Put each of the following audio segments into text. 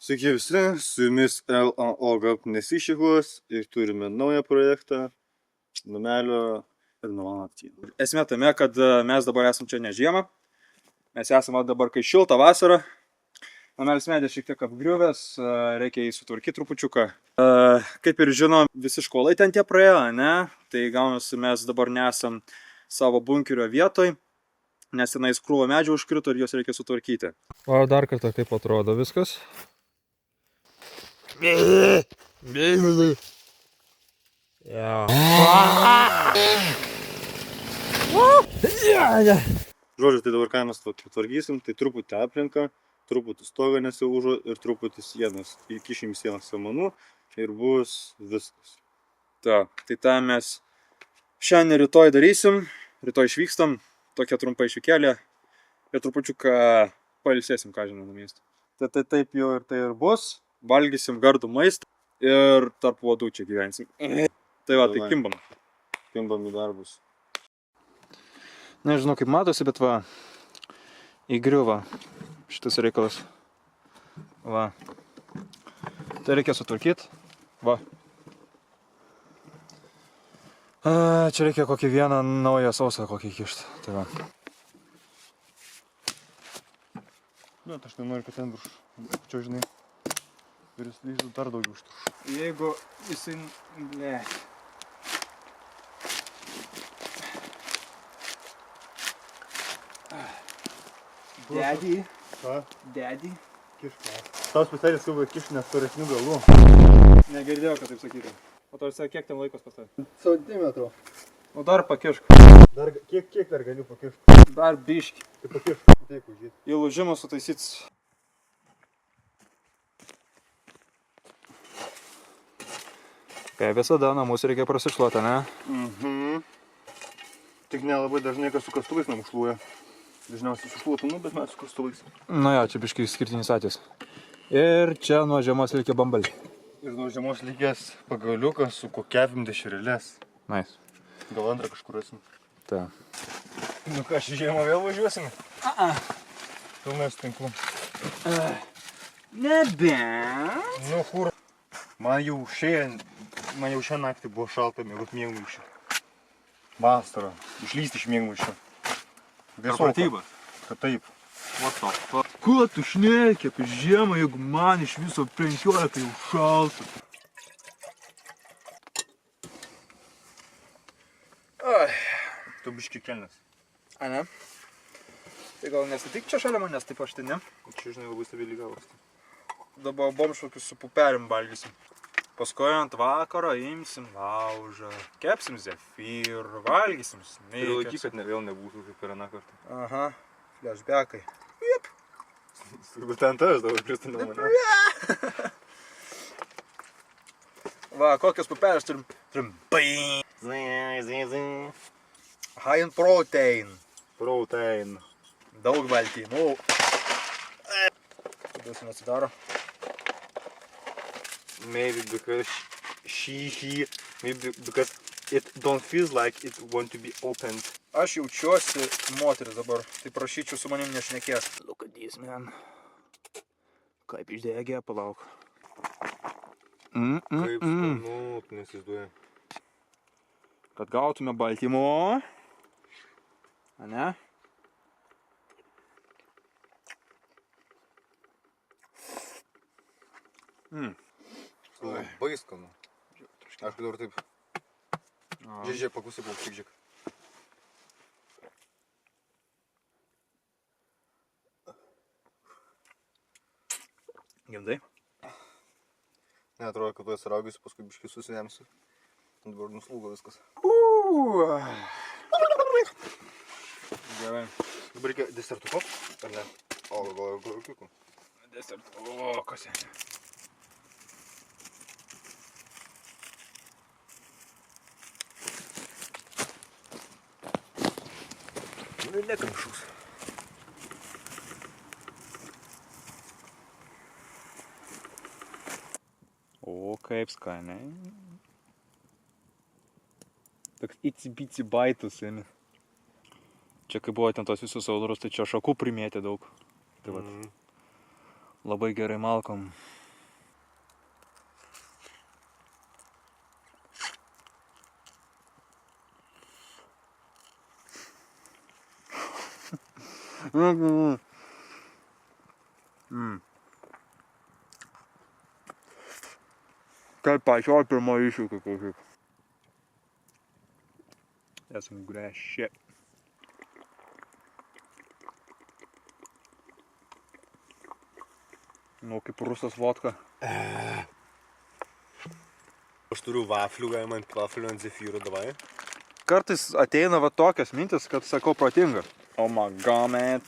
Sveiki visi, su jumis LAO GAP nesišyklos ir turime naują projektą Numelio ir Nuolanaktyje. Esmė tame, kad mes dabar esam čia ne žiemą, mes esame dabar kai šilta vasara. Numelis medis šiek tiek apgriuvęs, reikia jį sutvarkyti trupučiuką. Kaip ir žinom, visi školai ten tie praėjo, ne? Tai gaunasi mes dabar nesam savo bunkerio vietoj, nes tenais krūva medžių užkrito ir juos reikia sutvarkyti. O dar kartą kaip atrodo viskas. Žodžiu, tai dabar ką mes tvarkysim, tai truputį aplinką, truputį stogą nesiūžo ir truputį sienas. Įkišim sienas samanų ir bus viskas. Tai tą mes šiandien ir rytoj darysim, rytoj išvykstam, tokia trumpa išvykėlė ir trupučiuką pailsėsim, ką žinau, nuo miesto. Tai taip jau ir tai ir bus, valgysim gardų maistą ir tarp uodų čia gyvensim. Tai va, tai kimbam. Kimbam į darbus. Nežinau kaip matosi, bet va, įgriuva šitas reikalas. Va. Tai reikia sutvarkyti. Va. Čia reikia kokį vieną naują sausą kokį kišti. Tai va. Nu, aš nenoriu, kad ten virš. Čia, žinai, ir dar daugiau užtruš. Jeigu jisai... Ne. Daddy. Ką? Daddy. Kišką. Tau specialiai skubą kišti nes storesnių galų. Negirdėjau, kad taip sakyti. O tau esi kiek ten laikos pas tavai? Centimetrų. O dar pakišk. Dar, kiek dar galiu pakišti? Dar biški. Tai pakišk. Taip, užžyti. Įlūžimą sutaisyt. Kaip visada, namus reikia prasišluoti, ne? Tik nelabai dažnai, kas su kastuvais namušluoja. Dažniausiai sušluotų, bet mes su kastuvais. Nu jo, čia biškai skirtinis atvejis. Ir čia nuo žiemos likę bambaliai. Ir nuo žiemos likęs pagaliukas su kokiavim dešrelės. Nice. Gal antrą kažkur esim. Ta. Nu ką, šį žiemą vėl važiuosime? Pilnai sutinku. Nebent. Nu kur? Man jau šią naktį buvo šalta mėgut miegmaišį. Vasarą. Išlysti iš miegmaišio. Per pratybas? Kad taip. What the fuck? Kuo tu šneki apie žiemą, jeigu man iš viso 15 jau šalta? Tu biški kelnes. A ne? Tai gal nesitik čia šalia manęs, taip aš tai ne? Čia, žinai, labai stabiliai gavosi. Dabar bomšokius su puperim valgysim. Paskui ant vakaro imsim laužą, kepsim zefyrų, valgysim Ir laiky, kad vėl nebūtų kaip per aną kartą. Aha, flashbackai. Bet ten tavęs dabar kristina mane. Va, kokios pupelis turim? Turim high in protein. Protein. Daug baltymų. Kodėl jis neatsidaro? Maybe because maybe because it don't feel like it want to be opened. Aš jaučiuosi moteris dabar, tai prašyčiau su manim nešnekės. Look at this, man. Kaip išdegė, palauk. Kaip skanu, tu nesizduoji. Kad gautume baltymo. A ne? Labai skanu. Aš dabar taip. Žiūrėk, pakusi paukščiuk, žiūrėk. Gimdai? Ne, atrodo, kad tu esi raugysi, paskui biškai susinemsiu. Dabar nuslūgo viskas. Gerai. Dabar reikia desertuko, ar ne? O, gal kiukų. Desertukas. Nu, nekamšus. O, kaip skaniai. Toks itsy-bitsy baitus, ėmė. Čia kai buvo ten tos visus audros, tai čia šakų primėtė daug. Tai vat. Labai gerai malkom. Tai pačioj pirmo iššūkio kažkaip. That's some good ass shit. Nu, kaip rusas vodka. Aš turiu vaflių, galima ant vaflių ant zefyrų, davai. Kartais ateina va tokias mintis, kad sakau protinga. Oh my god, man.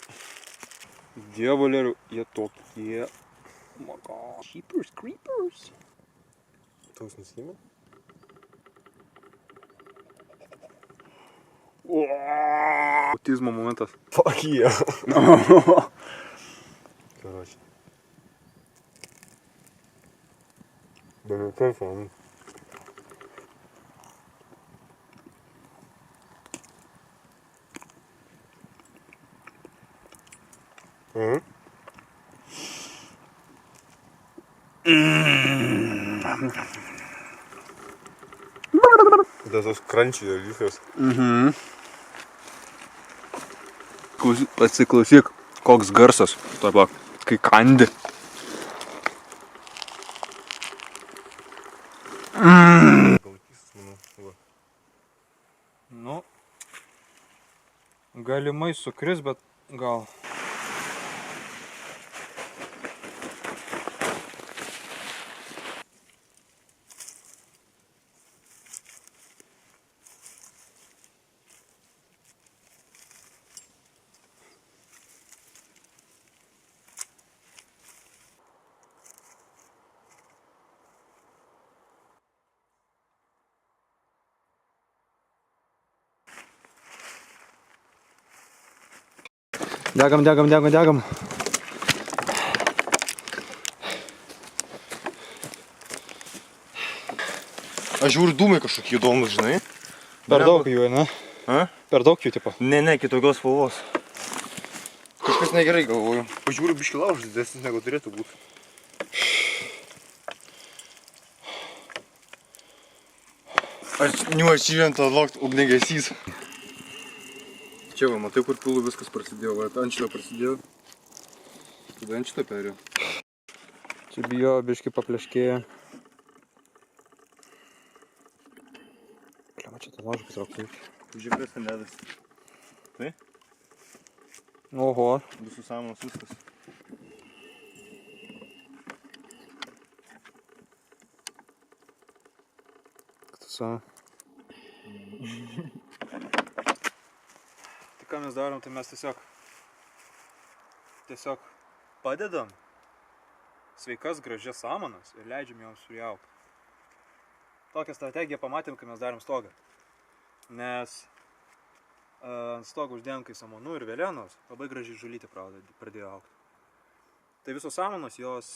Dievolių, jie tokie. Oh my god. Sheepers, creepers. Toks nusimė? Autizmo momentas. Fuck yeah. Короче. Блин, как он? Да, tas krančiai dalykas. Atsiklausyk, koks garsas. Taip, kai kandi. Nu, galimai sukris, bet gal. Degam. Aš žiūriu dūmai kažkokie įdomus, žinai. Per daug jų, ne? A? Per daug jų, tipo. Ne, kitokios spalvos. Kažkas negerai galvoju. Pažiūriu, biški laužas didesnis negu turėtų būti. Aš nevažiuojant atlokt ugniagesys. Čia va, matai, kur pilų viskas prasidėjo, va, ant šito prasidėjo. Tada ant šito perėjo. Čia bijo, biški papleškėja. Kliama, čia tą laužą pasitraukti. Žiūrės kandedas. Tai? Oho. Visų samanos viskas. Ktasa. Tai ką mes darom, tai mes tiesiog padedam sveikas, gražias samanas ir leidžiam joms sujaukti. Tokią strategiją pamatėm, kai mes darėm stogą. Nes ant stogo uždėjom kai samanų ir velenos, labai gražiai žulytė pradėjo augti. Tai visos samanos, jos,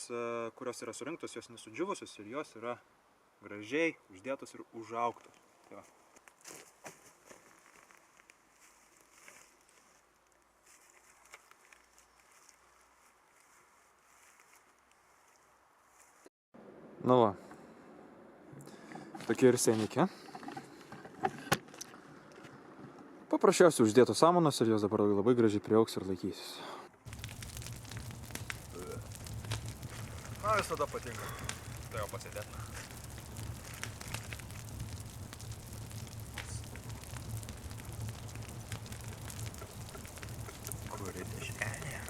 kurios yra surinktos, jos nesudžiuvusios ir jos yra gražiai uždėtos ir užaugtos. Tai va. Nu va. Tokie ir senikė. Paprasčiausiai uždėtos samanos ir jos dabar labai gražiai priaugs ir laikysis. Man visada patinka. Tai jau pasėdėt. Kuri deškelė?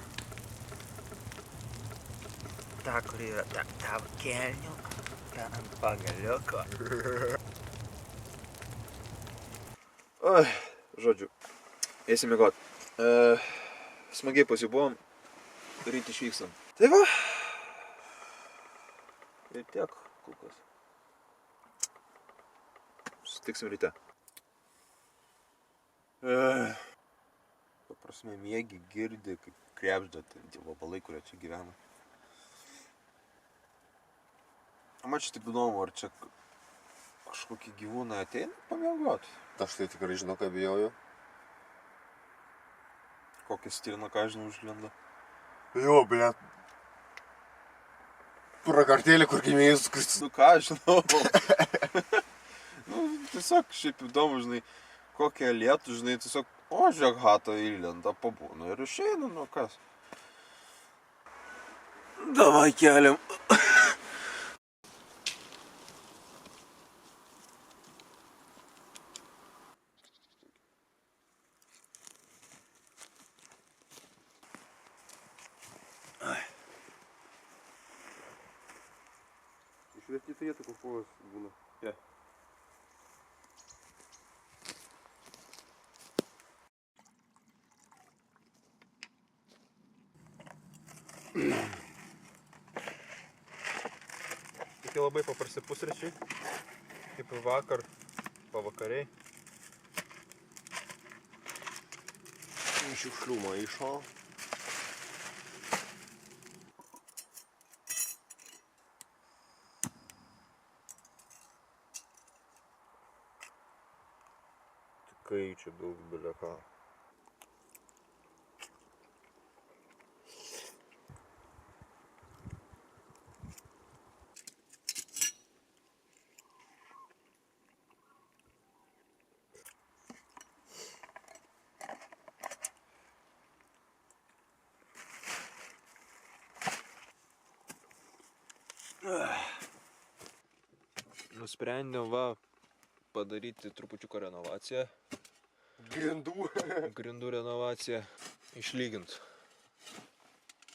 Ta, kuri yra tavo kelnių. Ta ant pagaliuko. Oi, žodžiu, eisim miegot. Smagiai pasibuvom, ryt išvykstam. Tai va. Ir tiek, kulkas. Susitiksim ryte. Paprasme, miegi, girdi, kaip krebžda tie vabalai, kurie čia gyvena. Man čia taip įdomu, ar čia kažkokie gyvūnai ateina pamiegot? Aš tai tikrai žinau, ką bijoju. Kokia stirna, ką žinau, užlenda. Jo, blėt. prakartėlį, kur gimėjus. Nu ką, žinau. Nu, tiesiog šiaip įdomu, žinai, kokią lietų, žinai, tiesiog, o, žiūrėk, hata įlenda, pabūna ir išeina, nu kas. Davai keliam. Išvesti tai jėtų, kokios būna. Tokie labai paprasti pusryčiai, kaip ir vakar, pavakariai. Šiukšlių maišo. Tikrai čia daug bileka. Nusprendėm padaryti trupučiuką renovaciją. Grindų renovaciją. Išlygint.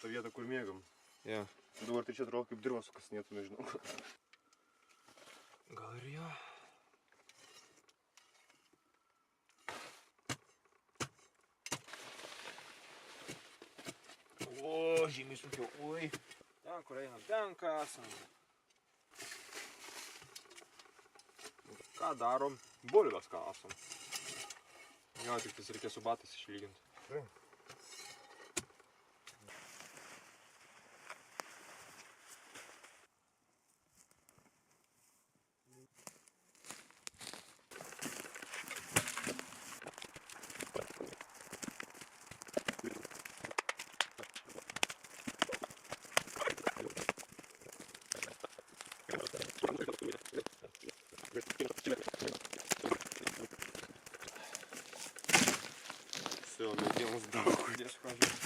Ta vieta, kur mėgam. Ja. Dabar tai čia atrodo kaip dirvą sukasinėtume, žinau. Gal ir jo. O, žymiai sunkiau. Oi. Ten, kur einam, ten kasam. Ką darom? Bulves kasam. Jo, tik tas reikia su batais išlyginti. Все, медienos daug. Dėsiu ką žiūrėjau.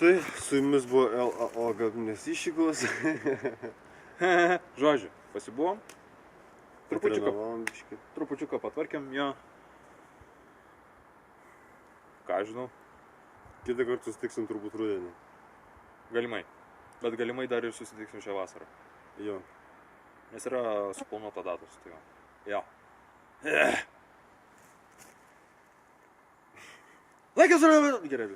Tai su jumis buvo LAO Gaminės iššygos. Žodžiu, pasibuvom. Patrenovavom biškį. Trupučiuką patvarkėm jo. Ką žinau, Kitą kartą susitiksim turbūt rudenį. galimai. Bet galimai dar ir susitiksim šią vasarą. Jo. Nes yra suplanuota datos, tai jo. Laikas yra... Gerai.